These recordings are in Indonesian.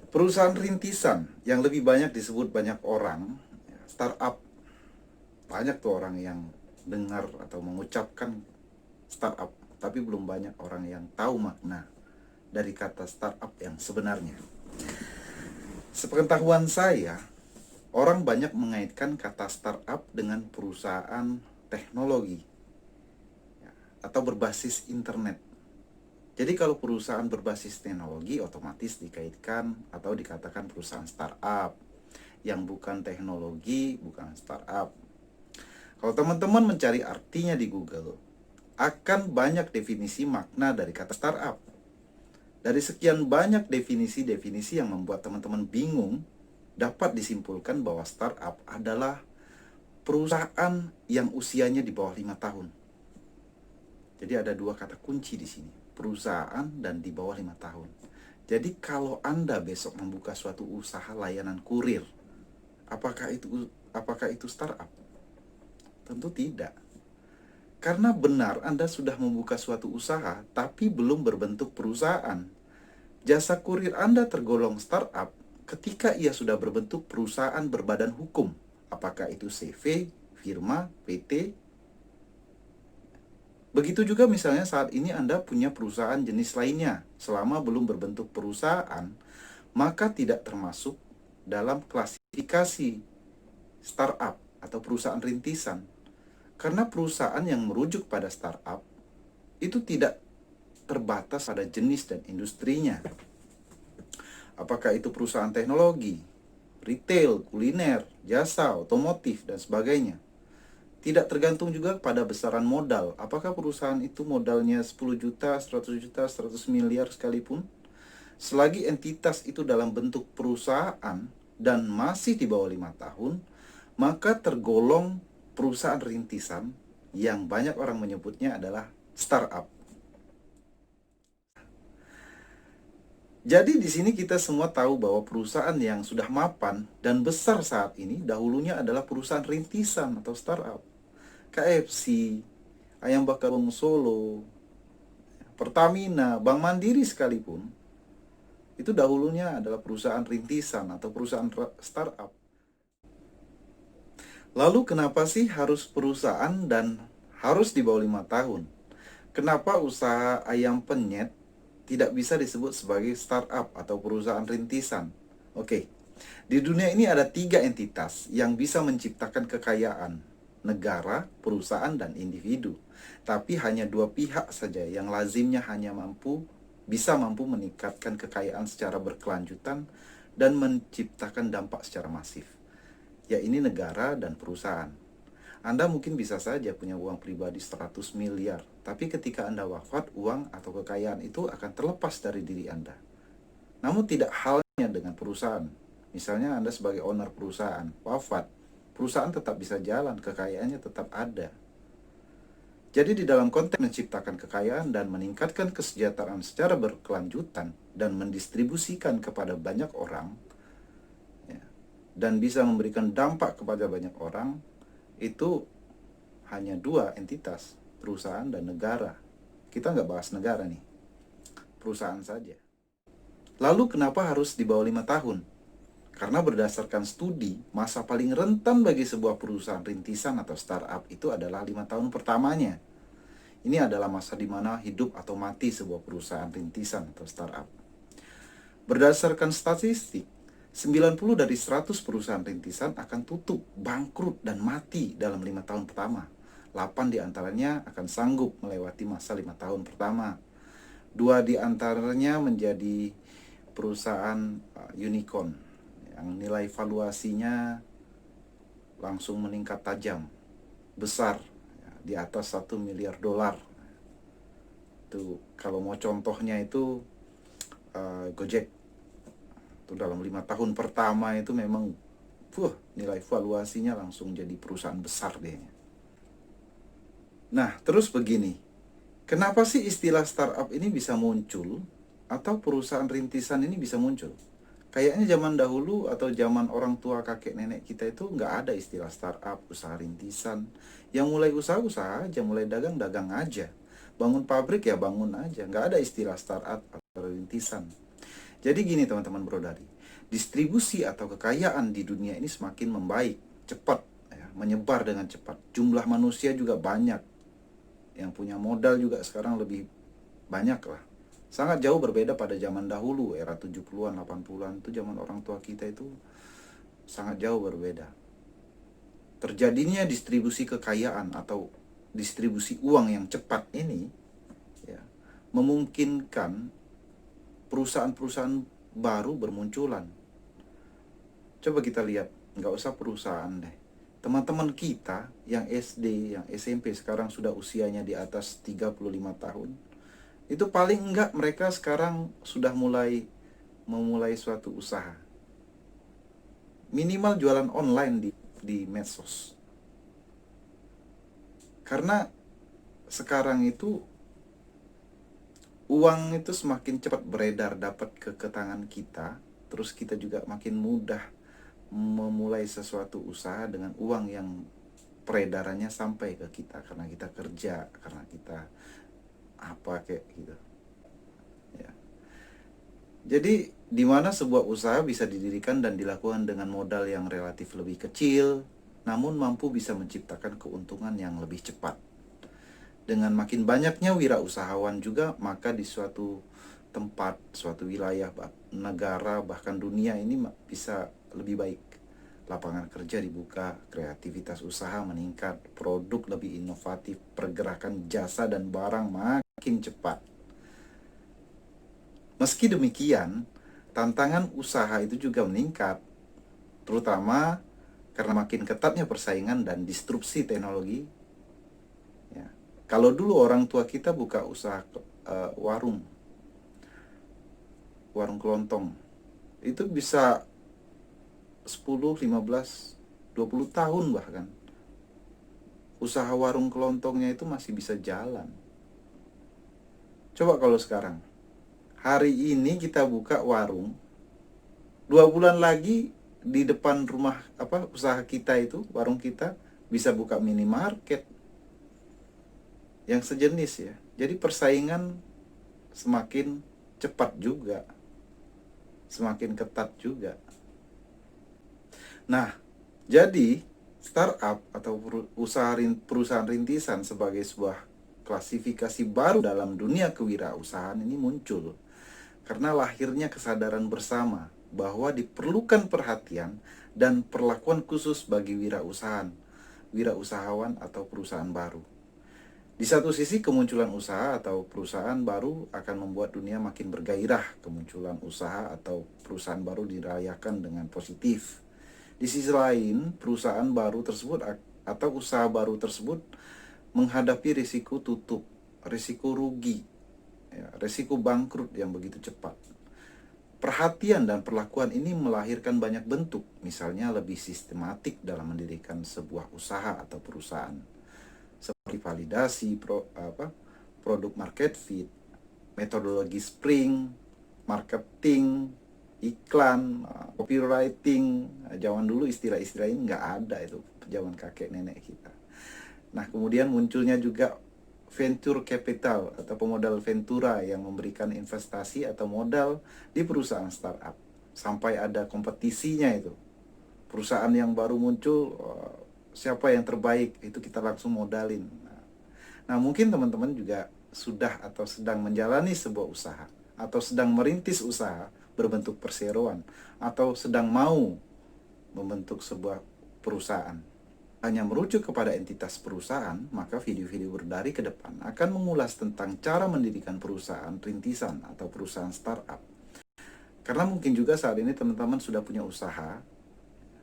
Perusahaan rintisan yang lebih banyak disebut banyak orang, startup. Banyak tuh orang yang dengar atau mengucapkan startup, tapi belum banyak orang yang tahu makna dari kata startup yang sebenarnya. Sepengetahuan saya, orang banyak mengaitkan kata startup dengan perusahaan teknologi atau berbasis internet. Jadi kalau perusahaan berbasis teknologi otomatis dikaitkan atau dikatakan perusahaan startup. Yang bukan teknologi bukan startup. Kalau teman-teman mencari artinya di Google, akan banyak definisi makna dari kata startup. Dari sekian banyak definisi-definisi yang membuat teman-teman bingung, dapat disimpulkan bahwa startup adalah perusahaan yang usianya di bawah 5 tahun. Jadi ada dua kata kunci di sini, perusahaan dan di bawah 5 tahun. Jadi kalau Anda besok membuka suatu usaha layanan kurir, apakah itu startup? Tentu tidak. Karena benar Anda sudah membuka suatu usaha tapi belum berbentuk perusahaan. Jasa kurir Anda tergolong startup ketika ia sudah berbentuk perusahaan berbadan hukum. Apakah itu CV, firma, PT. Begitu juga misalnya saat ini Anda punya perusahaan jenis lainnya. Selama belum berbentuk perusahaan, maka tidak termasuk dalam klasifikasi startup atau perusahaan rintisan. Karena perusahaan yang merujuk pada startup itu tidak terbatas pada jenis dan industrinya. Apakah itu perusahaan teknologi, retail, kuliner, jasa, otomotif, dan sebagainya. Tidak tergantung juga pada besaran modal. Apakah perusahaan itu modalnya 10 juta, 100 juta, 100 miliar sekalipun. Selagi entitas itu dalam bentuk perusahaan dan masih di bawah 5 tahun, maka tergolong perusahaan rintisan yang banyak orang menyebutnya adalah startup. Jadi di sini kita semua tahu bahwa perusahaan yang sudah mapan dan besar saat ini dahulunya adalah perusahaan rintisan atau startup. KFC, Ayam Bakar Bung Solo, Pertamina, Bank Mandiri sekalipun, itu dahulunya adalah perusahaan rintisan atau perusahaan startup. Lalu kenapa sih harus perusahaan dan harus di bawah 5 tahun? Kenapa usaha ayam penyet tidak bisa disebut sebagai startup atau perusahaan rintisan? Oke, di dunia ini ada 3 entitas yang bisa menciptakan kekayaan: negara, perusahaan, dan individu. Tapi hanya 2 pihak saja yang lazimnya hanya bisa mampu meningkatkan kekayaan secara berkelanjutan dan menciptakan dampak secara masif, yaitu negara dan perusahaan. Anda mungkin bisa saja punya uang pribadi 100 miliar, tapi ketika Anda wafat, uang atau kekayaan itu akan terlepas dari diri Anda. Namun tidak halnya dengan perusahaan. Misalnya Anda sebagai owner perusahaan, wafat, perusahaan tetap bisa jalan, kekayaannya tetap ada. Jadi di dalam konteks menciptakan kekayaan dan meningkatkan kesejahteraan secara berkelanjutan dan mendistribusikan kepada banyak orang, ya, dan bisa memberikan dampak kepada banyak orang, itu hanya 2 entitas, perusahaan dan negara. Kita nggak bahas negara nih, perusahaan saja. Lalu kenapa harus di bawah 5 tahun? Karena berdasarkan studi, masa paling rentan bagi sebuah perusahaan rintisan atau startup itu adalah 5 tahun pertamanya. Ini adalah masa di mana hidup atau mati sebuah perusahaan rintisan atau startup. Berdasarkan statistik, 90 dari 100 perusahaan rintisan akan tutup, bangkrut, dan mati dalam 5 tahun pertama. 8 diantaranya akan sanggup melewati masa 5 tahun pertama. 2 diantaranya menjadi perusahaan unicorn yang nilai valuasinya langsung meningkat tajam, besar, di atas 1 miliar dolar. Itu kalau mau contohnya itu Gojek. Itu dalam 5 tahun pertama itu memang nilai valuasinya langsung jadi perusahaan besar deh. Nah, terus begini. Kenapa sih istilah startup ini bisa muncul atau perusahaan rintisan ini bisa muncul? Kayaknya zaman dahulu atau zaman orang tua kakek nenek kita itu nggak ada istilah startup, usaha rintisan. Yang mulai usaha aja, mulai dagang aja. Bangun pabrik ya bangun aja, nggak ada istilah startup atau rintisan. Jadi gini teman-teman brodari, distribusi atau kekayaan di dunia ini semakin membaik, cepat, ya, menyebar dengan cepat. Jumlah manusia juga banyak, yang punya modal juga sekarang lebih banyak lah. Sangat jauh berbeda pada zaman dahulu, era 70-an, 80-an, itu zaman orang tua kita itu sangat jauh berbeda. Terjadinya distribusi kekayaan atau distribusi uang yang cepat ini, ya, memungkinkan perusahaan-perusahaan baru bermunculan. Coba kita lihat, nggak usah perusahaan deh. Teman-teman kita yang SD, yang SMP sekarang sudah usianya di atas 35 tahun, itu paling enggak mereka sekarang sudah memulai suatu usaha. Minimal jualan online di medsos. Karena sekarang itu uang itu semakin cepat beredar dapat ke tangan kita, terus kita juga makin mudah memulai sesuatu usaha dengan uang yang peredarannya sampai ke kita karena kita kerja, karena kita apa kayak gitu. Ya. Jadi di mana sebuah usaha bisa didirikan dan dilakukan dengan modal yang relatif lebih kecil, namun mampu bisa menciptakan keuntungan yang lebih cepat. Dengan makin banyaknya wirausahawan juga, maka di suatu tempat, suatu wilayah, negara, bahkan dunia ini bisa lebih baik. Lapangan kerja dibuka, kreativitas usaha meningkat, produk lebih inovatif, pergerakan jasa dan barang makin cepat. Meski demikian, tantangan usaha itu juga meningkat, terutama karena makin ketatnya persaingan dan disrupsi teknologi. Ya. Kalau dulu orang tua kita buka usaha warung kelontong, itu bisa 10, 15, 20 tahun bahkan. Usaha warung kelontongnya itu masih bisa jalan. Coba kalau sekarang, hari ini kita buka warung, 2 bulan lagi di depan rumah usaha kita itu, warung kita bisa buka minimarket yang sejenis ya. Jadi persaingan semakin cepat juga, semakin ketat juga. Nah, jadi startup atau perusahaan rintisan sebagai sebuah klasifikasi baru dalam dunia kewirausahaan ini muncul karena lahirnya kesadaran bersama bahwa diperlukan perhatian dan perlakuan khusus bagi wirausahawan atau perusahaan baru. Di satu sisi, kemunculan usaha atau perusahaan baru akan membuat dunia makin bergairah. Kemunculan usaha atau perusahaan baru dirayakan dengan positif. Di sisi lain, perusahaan baru tersebut atau usaha baru tersebut menghadapi risiko tutup, risiko rugi, ya, risiko bangkrut yang begitu cepat. Perhatian dan perlakuan ini melahirkan banyak bentuk, misalnya lebih sistematik dalam mendirikan sebuah usaha atau perusahaan, seperti validasi produk market fit, metodologi spring, marketing, iklan, copywriting. Zaman dulu istilah-istilah ini nggak ada, itu zaman kakek nenek kita. Nah, kemudian munculnya juga venture capital atau pemodal ventura yang memberikan investasi atau modal di perusahaan startup. Sampai ada kompetisinya itu. Perusahaan yang baru muncul, siapa yang terbaik, itu kita langsung modalin. Nah, mungkin teman-teman juga sudah atau sedang menjalani sebuah usaha, atau sedang merintis usaha berbentuk perseroan, atau sedang mau membentuk sebuah perusahaan. Hanya merujuk kepada entitas perusahaan, maka video-video Brodari ke depan akan mengulas tentang cara mendirikan perusahaan rintisan atau perusahaan startup. Karena mungkin juga saat ini teman-teman sudah punya usaha,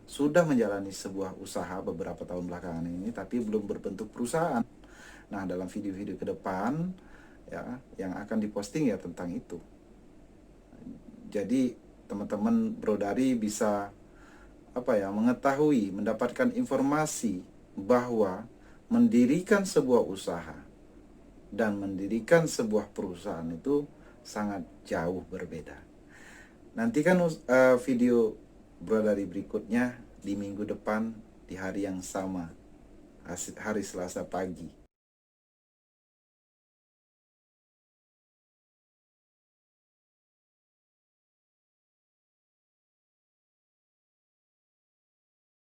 sudah menjalani sebuah usaha beberapa tahun belakangan ini, tapi belum berbentuk perusahaan. Nah, dalam video-video ke depan ya, yang akan diposting ya tentang itu. Jadi teman-teman Brodari bisa mengetahui, mendapatkan informasi bahwa mendirikan sebuah usaha dan mendirikan sebuah perusahaan itu sangat jauh berbeda. Nantikan video Brodari berikutnya di minggu depan di hari yang sama, hari Selasa pagi.